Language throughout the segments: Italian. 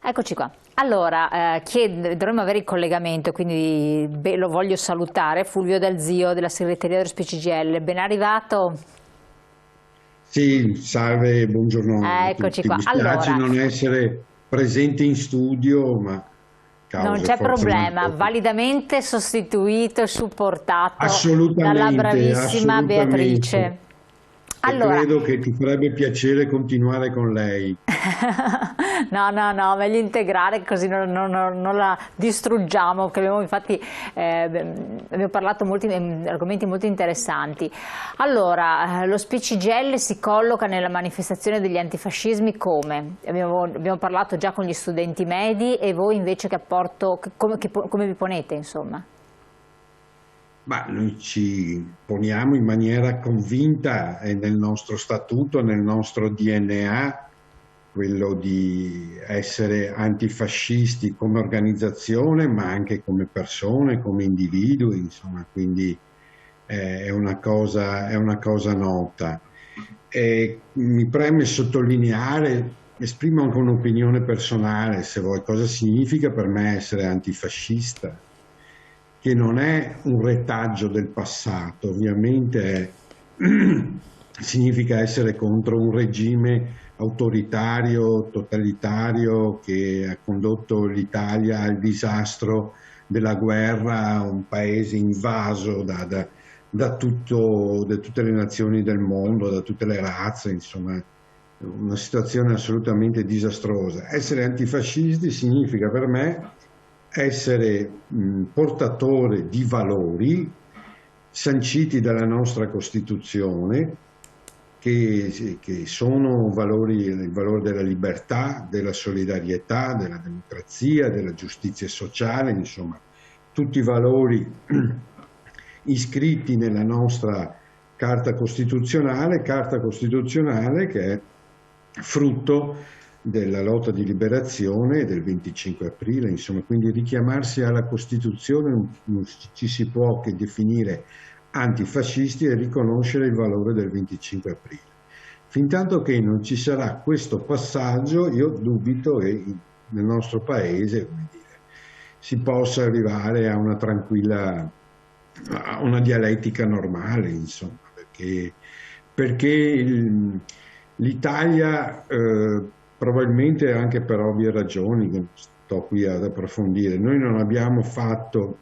Eccoci qua. Allora, dovremmo avere il collegamento, quindi lo voglio salutare. Fulvio Dal Zio della segreteria dello SPCGIL, ben arrivato. Sì, salve, buongiorno a Eccoci tutti. qua. Mi spiace Allora, non essere presente in studio, ma non cause c'è forza problema, maggiori. validamente sostituito e supportato dalla Assolutamente, bravissima assolutamente. Beatrice. E Allora, credo che ti farebbe piacere continuare con lei. no, no, no, meglio integrare così non la distruggiamo, che abbiamo infatti abbiamo parlato molti argomenti molto interessanti. Allora, lo SPCGIL si colloca nella manifestazione degli antifascismi come? Abbiamo parlato già con gli studenti medi e voi invece che apporto, come vi ponete insomma? Ma noi ci poniamo in maniera convinta, è nel nostro statuto, nel nostro DNA, quello di essere antifascisti come organizzazione, ma anche come persone, come individui, insomma, quindi è una cosa nota. E mi preme sottolineare, esprimo anche un'opinione personale, se vuoi, cosa significa per me essere antifascista, che non è un retaggio del passato, ovviamente significa essere contro un regime autoritario, totalitario che ha condotto l'Italia al disastro della guerra, un paese invaso da tutte le nazioni del mondo, da tutte le razze, insomma, una situazione assolutamente disastrosa. Essere antifascisti significa per me essere portatore di valori sanciti dalla nostra Costituzione, che sono valori, il valore della libertà, della solidarietà, della democrazia, della giustizia sociale, insomma, tutti i valori iscritti nella nostra Carta Costituzionale che è frutto della lotta di liberazione del 25 aprile, insomma, quindi richiamarsi alla Costituzione non ci si può che definire antifascisti e riconoscere il valore del 25 aprile. Fintanto che non ci sarà questo passaggio, io dubito che nel nostro paese, come dire, si possa arrivare a una tranquilla, a una dialettica normale, insomma, perché l'Italia, probabilmente anche per ovvie ragioni, che non sto qui ad approfondire, noi non abbiamo fatto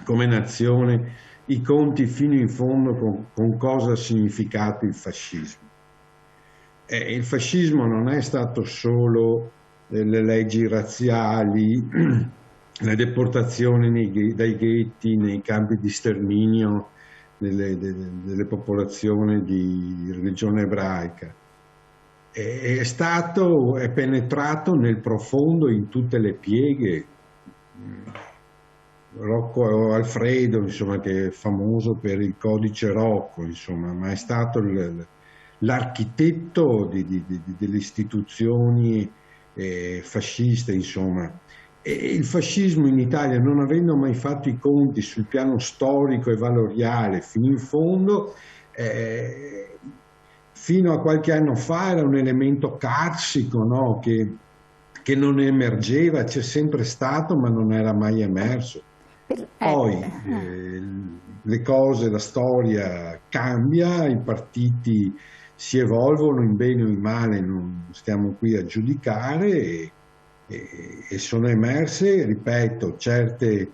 come nazione i conti fino in fondo con cosa ha significato il fascismo. Il fascismo non è stato solo le leggi razziali, le deportazioni dai ghetti, nei campi di sterminio delle popolazioni di religione ebraica. È penetrato nel profondo in tutte le pieghe. Rocco Alfredo, insomma, che è famoso per il codice Rocco, insomma, ma è stato l'architetto delle istituzioni fasciste, insomma. E il fascismo in Italia, non avendo mai fatto i conti sul piano storico e valoriale fino in fondo, fino a qualche anno fa era un elemento carsico, no? Che non emergeva, c'è sempre stato, ma non era mai emerso. Poi le cose, la storia cambia, i partiti si evolvono in bene o in male, non stiamo qui a giudicare e sono emerse, ripeto, certe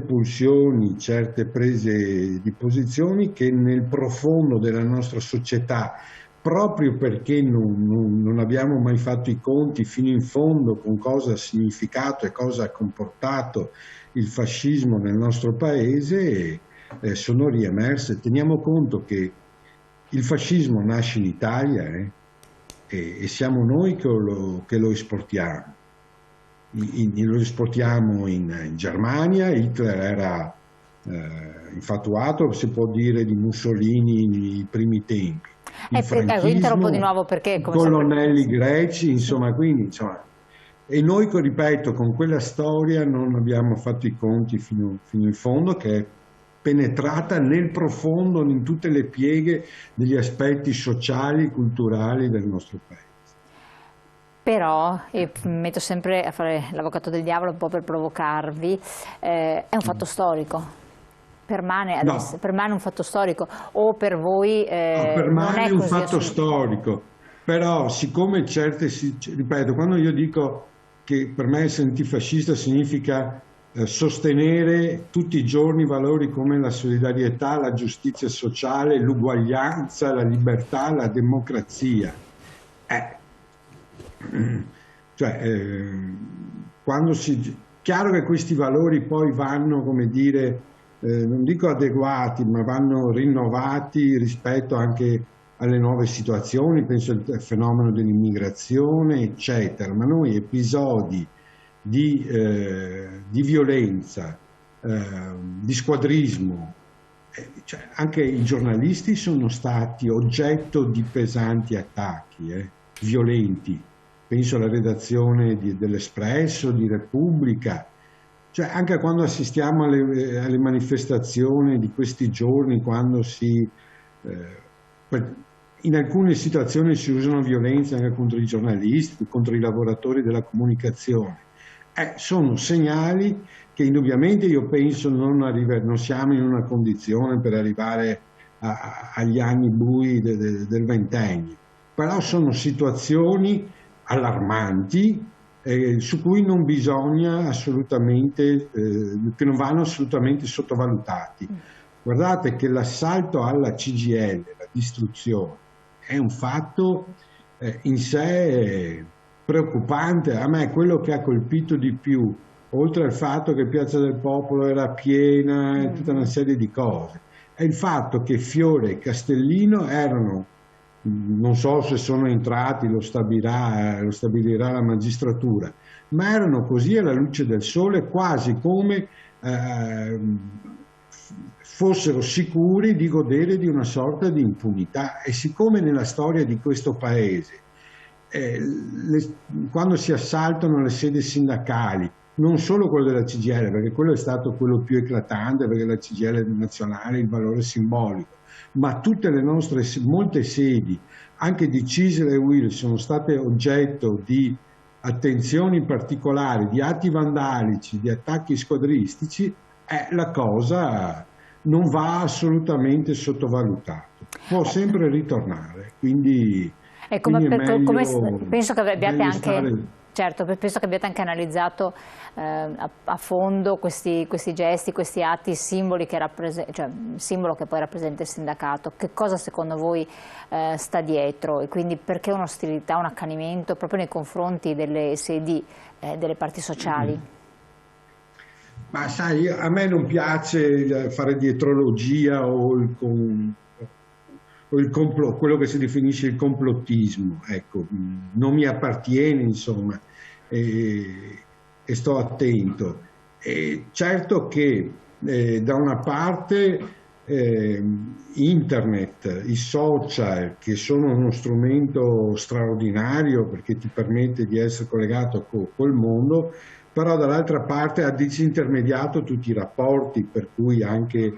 pulsioni, certe prese di posizioni che nel profondo della nostra società, proprio perché non abbiamo mai fatto i conti fino in fondo con cosa ha significato e cosa ha comportato il fascismo nel nostro paese, sono riemerse. Teniamo conto che il fascismo nasce in Italia e siamo noi che lo esportiamo. Lo esportiamo in Germania, Hitler era infatuato, si può dire, di Mussolini nei primi tempi. Il Interrompo di franchismo, nuovo perché, i come sempre. colonnelli greci, insomma, quindi, insomma, e noi, ripeto, con quella storia non abbiamo fatto i conti fino in fondo, che è penetrata nel profondo, in tutte le pieghe degli aspetti sociali e culturali del nostro paese. Però, e metto sempre a fare l'avvocato del diavolo un po' per provocarvi, è un fatto storico. Permane, No, permane un fatto storico, o per voi no, non permane è un così fatto assolutamente? storico, però siccome ripeto, quando io dico che per me essere antifascista significa sostenere tutti i giorni valori come la solidarietà, la giustizia sociale, l'uguaglianza, la libertà, la democrazia. Eh, cioè, quando chiaro che questi valori poi vanno, come dire, non dico adeguati, ma vanno rinnovati rispetto anche alle nuove situazioni, penso al fenomeno dell'immigrazione, eccetera. Ma noi episodi di violenza, di squadrismo, cioè, anche i giornalisti sono stati oggetto di pesanti attacchi, violenti. Penso alla redazione dell'Espresso, di Repubblica, cioè anche quando assistiamo alle manifestazioni di questi giorni, quando in alcune situazioni si usano violenze anche contro i giornalisti, contro i lavoratori della comunicazione, sono segnali che indubbiamente io penso non siamo in una condizione per arrivare agli anni bui del ventennio, però sono situazioni allarmanti su cui non bisogna assolutamente, che non vanno assolutamente sottovalutati. Guardate che l'assalto alla CGIL, la distruzione, è un fatto in sé preoccupante. A me quello che ha colpito di più, oltre al fatto che Piazza del Popolo era piena e tutta una serie di cose, è il fatto che Fiore e Castellino erano, non so se sono entrati, lo stabilirà la magistratura, ma erano così alla luce del sole, quasi come fossero sicuri di godere di una sorta di impunità. E siccome nella storia di questo paese, quando si assaltano le sedi sindacali, non solo quello della CGIL, perché quello è stato quello più eclatante, perché la CGIL nazionale ha il valore simbolico, ma tutte le nostre, molte sedi, anche di CISL e UIL, sono state oggetto di attenzioni particolari, di atti vandalici, di attacchi squadristici, la cosa non va assolutamente sottovalutata, può sempre ritornare, quindi Ecco, ma quindi è meglio, penso che abbiate meglio anche, stare. certo, penso che abbiate anche analizzato a fondo questi gesti, questi atti, simboli che cioè simbolo che poi rappresenta il sindacato. Che cosa secondo voi sta dietro, e quindi perché un'ostilità, un accanimento proprio nei confronti delle sedi delle parti sociali? Ma sai, a me non piace fare dietrologia o quello che si definisce il complottismo, ecco, non mi appartiene, insomma, e, e sto attento. E certo che da una parte internet, i social, che sono uno strumento straordinario perché ti permette di essere collegato col mondo, però dall'altra parte ha disintermediato tutti i rapporti, per cui anche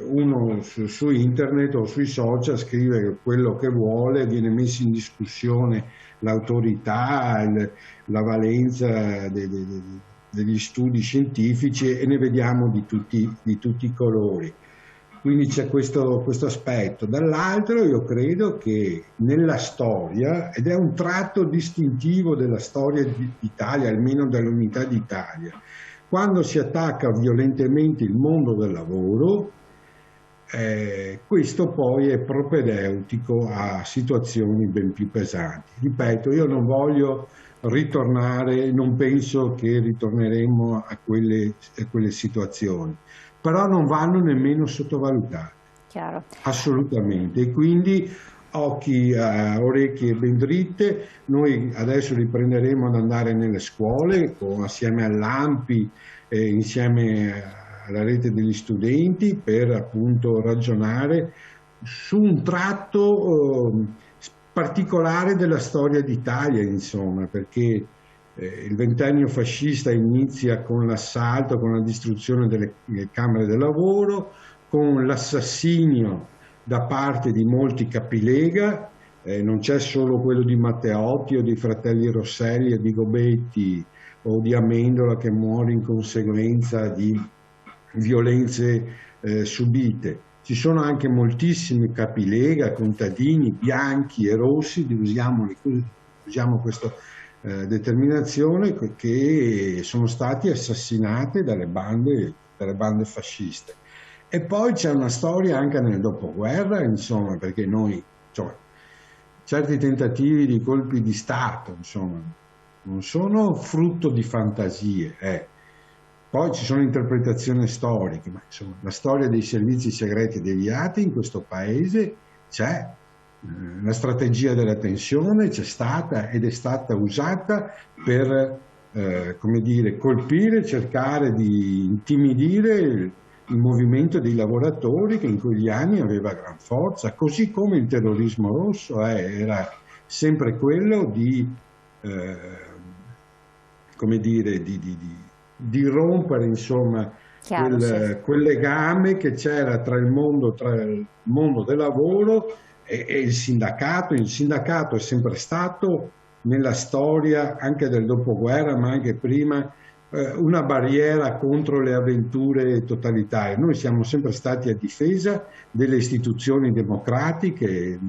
uno su internet o sui social scrive quello che vuole, viene messo in discussione l'autorità, la valenza degli studi scientifici, e ne vediamo di tutti i colori. Quindi c'è questo aspetto. Dall'altro io credo che nella storia, ed è un tratto distintivo della storia d'Italia, almeno dell'Unità d'Italia, quando si attacca violentemente il mondo del lavoro, questo poi è propedeutico a situazioni ben più pesanti. Ripeto, io non voglio ritornare, non penso che ritorneremo a quelle situazioni, però non vanno nemmeno sottovalutate, Chiaro. assolutamente. E quindi occhi, orecchie ben dritte. Noi adesso riprenderemo ad andare nelle scuole assieme all'ANPI, insieme alla rete degli studenti, per appunto ragionare su un tratto particolare della storia d'Italia, insomma, perché il ventennio fascista inizia con l'assalto, con la distruzione delle camere del lavoro, con l'assassinio da parte di molti capilega, non c'è solo quello di Matteotti o dei fratelli Rosselli e di Gobetti o di Amendola che muore in conseguenza di violenze subite. Ci sono anche moltissimi capilega, contadini bianchi e rossi, usiamo questa determinazione, che sono stati assassinati dalle bande fasciste. E poi c'è una storia anche nel dopoguerra, insomma, perché noi, insomma, certi tentativi di colpi di Stato, insomma, non sono frutto di fantasie. Poi ci sono interpretazioni storiche, ma insomma, la storia dei servizi segreti deviati in questo paese c'è. La strategia della tensione c'è stata ed è stata usata per, come dire, colpire, cercare di intimidire il movimento dei lavoratori che in quegli anni aveva gran forza, così come il terrorismo rosso era sempre quello di, come dire, di rompere, insomma, quel legame che c'era tra il mondo del lavoro e il sindacato. Il sindacato è sempre stato, nella storia anche del dopoguerra, ma anche prima, una barriera contro le avventure totalitarie. Noi siamo sempre stati a difesa delle istituzioni democratiche.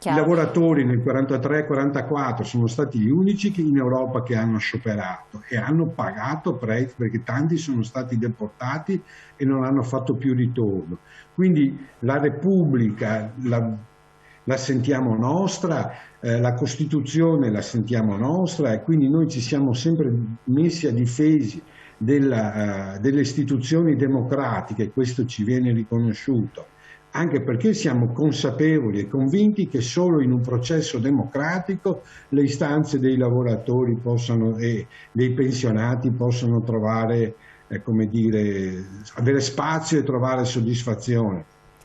I lavoratori nel 43-44 sono stati gli unici in Europa che hanno scioperato e hanno pagato prezzi, perché tanti sono stati deportati e non hanno fatto più ritorno. Quindi la Repubblica la sentiamo nostra, la Costituzione la sentiamo nostra, e quindi noi ci siamo sempre messi a difesa delle istituzioni democratiche, questo ci viene riconosciuto, anche perché siamo consapevoli e convinti che solo in un processo democratico le istanze dei lavoratori e dei pensionati possono trovare, come dire, avere spazio e trovare soddisfazione.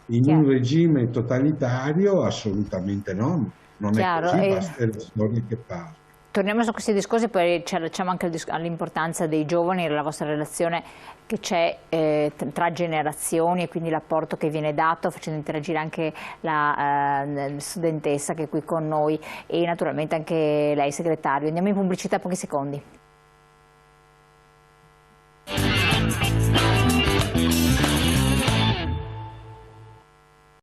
In un regime totalitario assolutamente no, non è così, basta le storie che parlano. Torniamo su questi discorsi, poi ci allacciamo anche all'importanza dei giovani, la vostra relazione che c'è tra generazioni e quindi l'apporto che viene dato, facendo interagire anche la studentessa che è qui con noi e naturalmente anche lei, segretario. Andiamo in pubblicità, pochi secondi.